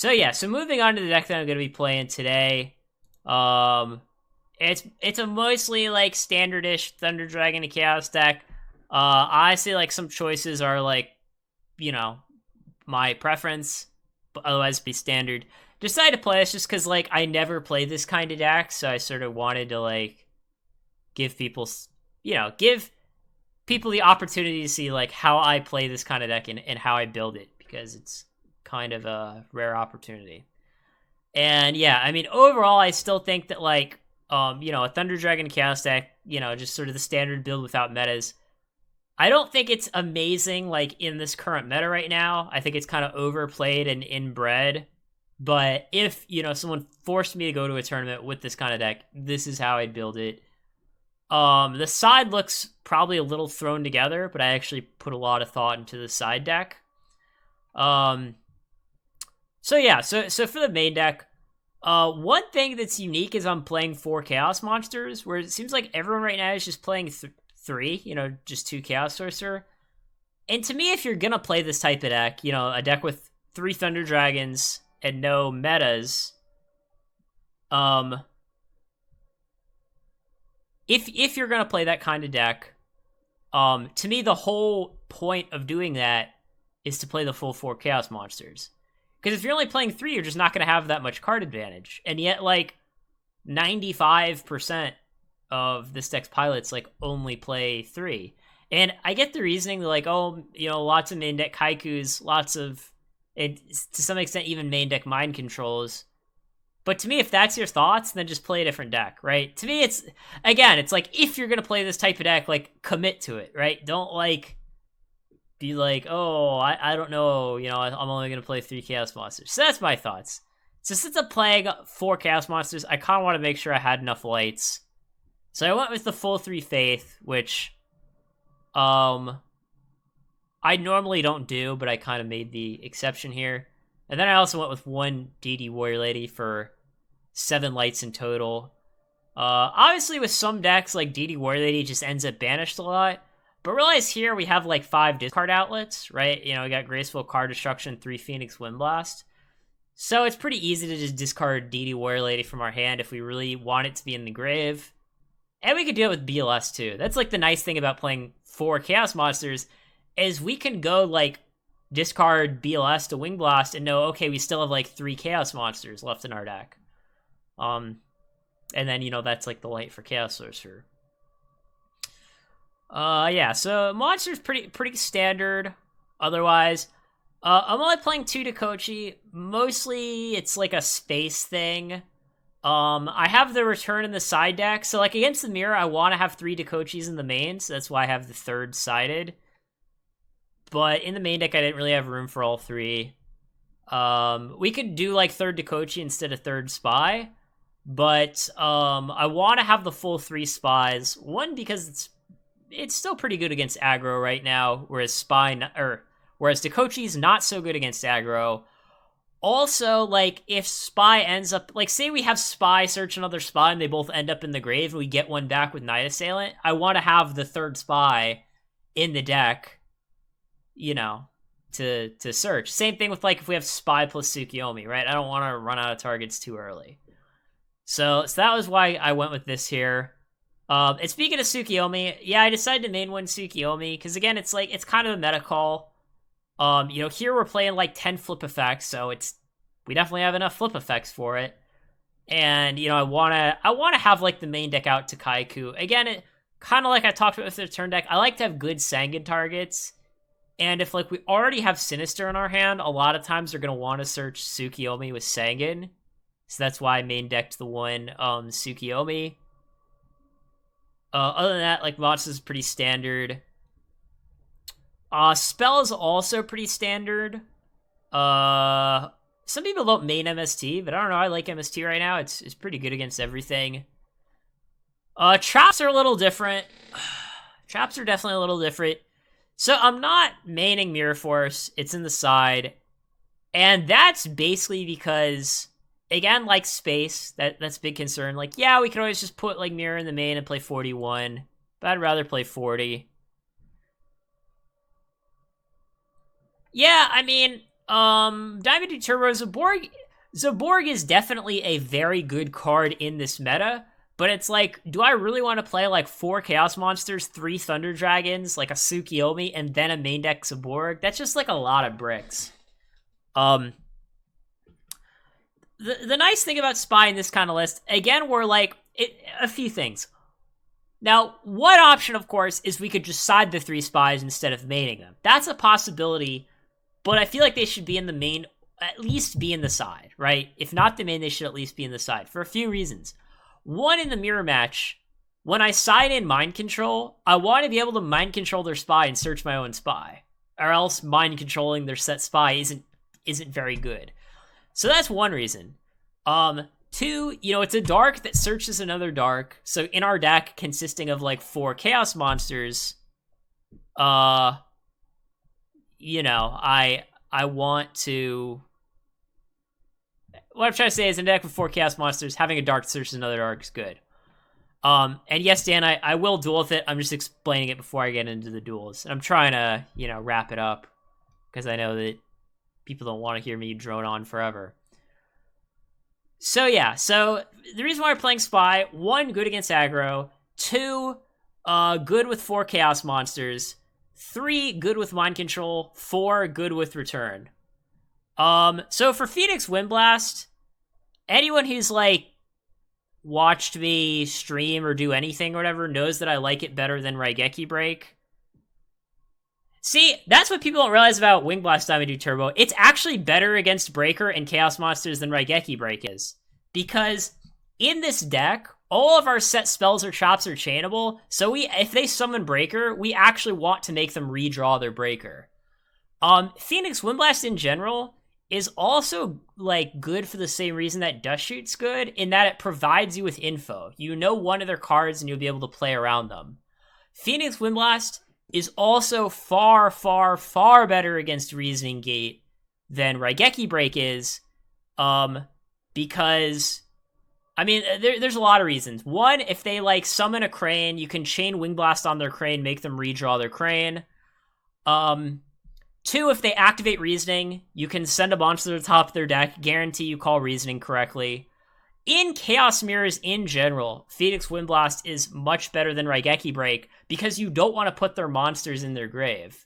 So yeah, so moving on to the deck that I'm going to be playing today. Um, it's a mostly like standardish Thunder Dragon and Chaos deck. Honestly, like some choices are like, you know, my preference, but otherwise be standard. Decided to play this just because like I never play this kind of deck, so I sort of wanted to like give people, give people the opportunity to see like how I play this kind of deck and how I build it because it's kind of a rare opportunity. And yeah, I mean overall, I still think that like a Thunder Dragon Chaos deck, just sort of the standard build without metas. I don't think it's amazing like in this current meta right now. I think it's kind of overplayed and inbred. But if, someone forced me to go to a tournament with this kind of deck, this is how I'd build it. The side looks probably a little thrown together, but I actually put a lot of thought into the side deck. So yeah, so for the main deck, one thing that's unique is I'm playing 4 Chaos Monsters, where it seems like everyone right now is just playing 3, just 2 Chaos Sorcerer. And to me, if you're gonna play this type of deck, a deck with 3 Thunder Dragons and no metas, if you're gonna play that kind of deck, to me the whole point of doing that is to play the full 4 Chaos Monsters. Because if you're only playing 3, you're just not gonna have that much card advantage. And yet, like, 95% of this deck's pilots, like, only play 3. And I get the reasoning, like, lots of main deck Haikus, lots of, and to some extent, even main deck mind controls. But to me, if that's your thoughts, then just play a different deck, right? To me, it's like, if you're going to play this type of deck, like, commit to it, right? Don't, like, be like, oh, I don't know, I'm only going to play 3 Chaos Monsters. So that's my thoughts. So since I'm playing 4 Chaos Monsters, I kind of want to make sure I had enough lights. So I went with the full 3 Faith, which, I normally don't do, but I kind of made the exception here. And then I also went with 1 DD Warrior Lady for 7 lights in total. Obviously, with some decks, like DD Warrior Lady just ends up banished a lot. But realize here we have like 5 discard outlets, right? We got Graceful Card Destruction, 3 Phoenix Windblast. So it's pretty easy to just discard DD Warrior Lady from our hand if we really want it to be in the grave. And we could do it with BLS too. That's like the nice thing about playing 4 Chaos Monsters is we can go like discard BLS to Wing Blast and know, okay, we still have like 3 Chaos Monsters left in our deck. And then, that's like the light for Chaos Sorcerer. Yeah, so monster's pretty standard otherwise. I'm only playing 2 Dakochi. Mostly it's like a space thing. I have the return in the side deck. So like against the mirror, I want to have 3 Dakochis in the main, so that's why I have the 3rd sided. But in the main deck, I didn't really have room for all 3. We could do like 3rd Dakochi instead of 3rd Spy. But I want to have the full 3 Spies. One, because it's still pretty good against aggro right now, whereas Dakochi is not so good against aggro. Also, like, if Spy ends up, like, say we have Spy search another Spy and they both end up in the grave and we get one back with Night Assailant, I want to have the 3rd Spy in the deck, to search. Same thing with, like, if we have Spy plus Tsukiyomi, right? I don't want to run out of targets too early. So that was why I went with this here. And speaking of Tsukiyomi, yeah, I decided to main one Tsukiyomi, because again, it's kind of a meta call. Here we're playing like 10 flip effects, so we definitely have enough flip effects for it. And, I wanna have like the main deck out to Kaiku. Again, it kind of like I talked about with the turn deck, I like to have good Sangan targets. And if like we already have Sinister in our hand, a lot of times they're gonna want to search Tsukiyomi with Sangan. So that's why I main decked the one Tsukiyomi. Other than that, like Mods is pretty standard. Spell is also pretty standard. Some people don't main MST, but I don't know. I like MST right now. It's pretty good against everything. Traps are a little different. Traps are definitely a little different. So I'm not maining Mirror Force. It's in the side. And that's basically because, again, like space, that's a big concern. Like, yeah, we could always just put like Mirror in the main and play 41. But I'd rather play 40. Yeah, I mean, Diamond Turbo Zaborg is definitely a very good card in this meta, but it's like, do I really want to play like 4 Chaos Monsters, 3 Thunder Dragons, like a Tsukiyomi, and then a main deck Zaborg? That's just like a lot of bricks. The nice thing about Spy in this kind of list, again, we're like, a few things. Now, one option, of course, is we could just side the 3 Spies instead of maining them. That's a possibility, but I feel like they should be in the main, at least be in the side, right? If not the main, they should at least be in the side for a few reasons. One, in the mirror match, when I side in Mind Control, I want to be able to Mind Control their Spy and search my own Spy, or else Mind Controlling their set Spy isn't very good. So that's one reason. Two, it's a dark that searches another dark. So in our deck, consisting of like 4 Chaos Monsters, I want to... What I'm trying to say is, in a deck with 4 Chaos Monsters, having a dark that searches another dark is good. And yes, Dan, I will duel with it. I'm just explaining it before I get into the duels. I'm trying to, wrap it up, because I know that people don't want to hear me drone on forever. So yeah, so the reason why we're playing Spy, 1, good against aggro, 2, good with 4 Chaos Monsters, 3, good with Mind Control, 4, good with Return. So for Phoenix Windblast, anyone who's like watched me stream or do anything or whatever knows that I like it better than Raigeki Break. See, that's what people don't realize about Wingblast Diamond Turbo. It's actually better against Breaker and Chaos Monsters than Raigeki Break is. Because in this deck, all of our set spells or chops are chainable, so if they summon Breaker, we actually want to make them redraw their Breaker. Phoenix Windblast in general is also like good for the same reason that Dust Shoot's good, in that it provides you with info. You know one of their cards and you'll be able to play around them. Phoenix Windblast is also far, far, far better against Reasoning Gate than Raigeki Break is, because, I mean, there's a lot of reasons. One, if they, like, summon a Crane, you can chain Wingblast on their Crane, make them redraw their Crane. 2, if they activate Reasoning, you can send a monster to the top of their deck, guarantee you call Reasoning correctly. In Chaos Mirrors in general, Phoenix Windblast is much better than Raigeki Break because you don't want to put their monsters in their grave.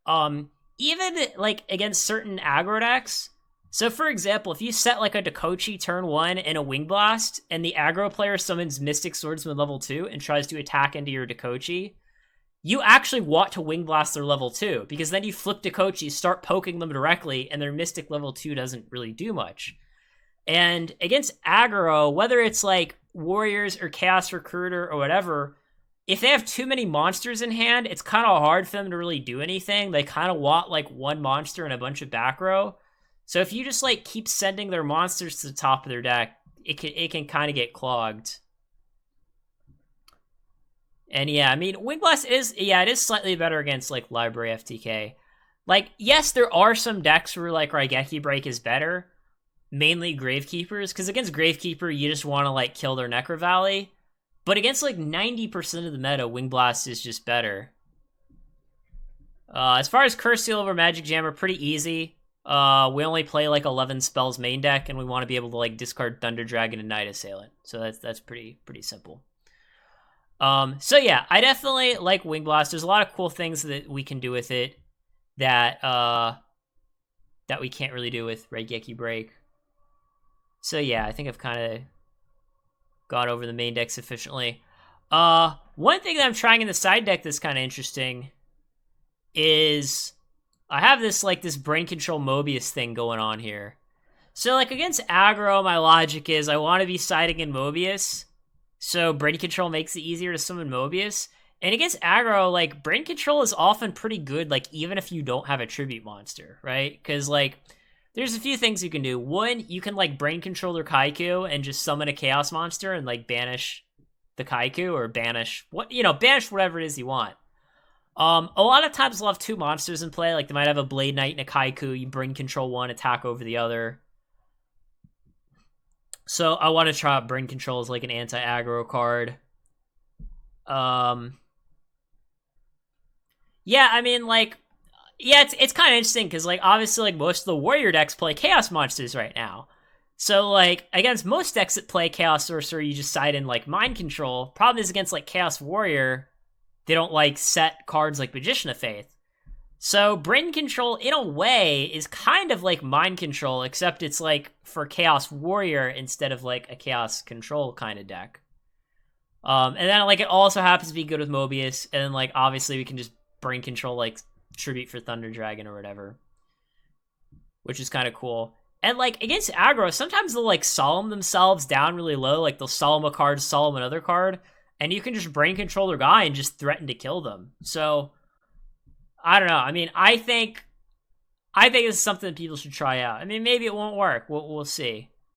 Even, like, against certain aggro decks. So, for example, if you set, like, a Dakochi turn 1 and a Wingblast, and the aggro player summons Mystic Swordsman level 2 and tries to attack into your Dakochi, you actually want to Wingblast their level 2, because then you flip Dakochi, start poking them directly, and their Mystic level 2 doesn't really do much. And against aggro, whether it's like Warriors or Chaos Recruiter or whatever, if they have too many monsters in hand, it's kind of hard for them to really do anything. They kind of want like one monster and a bunch of back row. So if you just like keep sending their monsters to the top of their deck, it can kind of get clogged. And yeah, I mean, Wingblast it is slightly better against like Library FTK. Like, yes, there are some decks where like Raigeki Break is better, mainly Gravekeepers, because against Gravekeeper, you just want to, like, kill their Necro Valley. But against, like, 90% of the meta, Wingblast is just better. As far as Curse Seal over Magic Jam are pretty easy. We only play, like, 11 spells main deck, and we want to be able to, like, discard Thunder Dragon and Night Assailant. So that's pretty simple. So yeah, I definitely like Wingblast. There's a lot of cool things that we can do with it that we can't really do with Raigeki Break. So yeah, I think I've kind of gone over the main deck sufficiently. One thing that I'm trying in the side deck that's kind of interesting is I have this Brain Control Mobius thing going on here. So like against aggro, my logic is I want to be siding in Mobius, so Brain Control makes it easier to summon Mobius. And against aggro, like Brain Control is often pretty good, like even if you don't have a tribute monster, right? Because like there's a few things you can do. One, you can, like, Brain Control their Kaiku and just summon a Chaos Monster and, like, banish the Kaiku, or banish whatever it is you want. A lot of times they'll have 2 monsters in play. Like, they might have a Blade Knight and a Kaiku. You Brain Control one, attack over the other. So I want to try out Brain Control as, like, an anti-aggro card. Yeah, I mean, like, Yeah, it's kind of interesting because like obviously like most of the warrior decks play chaos monsters right now. So like against most decks that play chaos sorcerer, you just side in like mind control. Problem is against like chaos warrior, they don't like set cards like magician of faith. So brain control in a way is kind of like mind control, except it's like for chaos warrior instead of like a chaos control kind of deck. And then like it also happens to be good with Mobius, and then like obviously we can just brain control like tribute for Thunder Dragon or whatever, which is kind of cool. And like against aggro, sometimes they'll like solemn themselves down really low, like they'll solemn a card, solemn another card, and you can just brain control their guy and just threaten to kill them. So I don't know. I mean, I think this is something that people should try out. I mean, maybe it won't work. We'll see.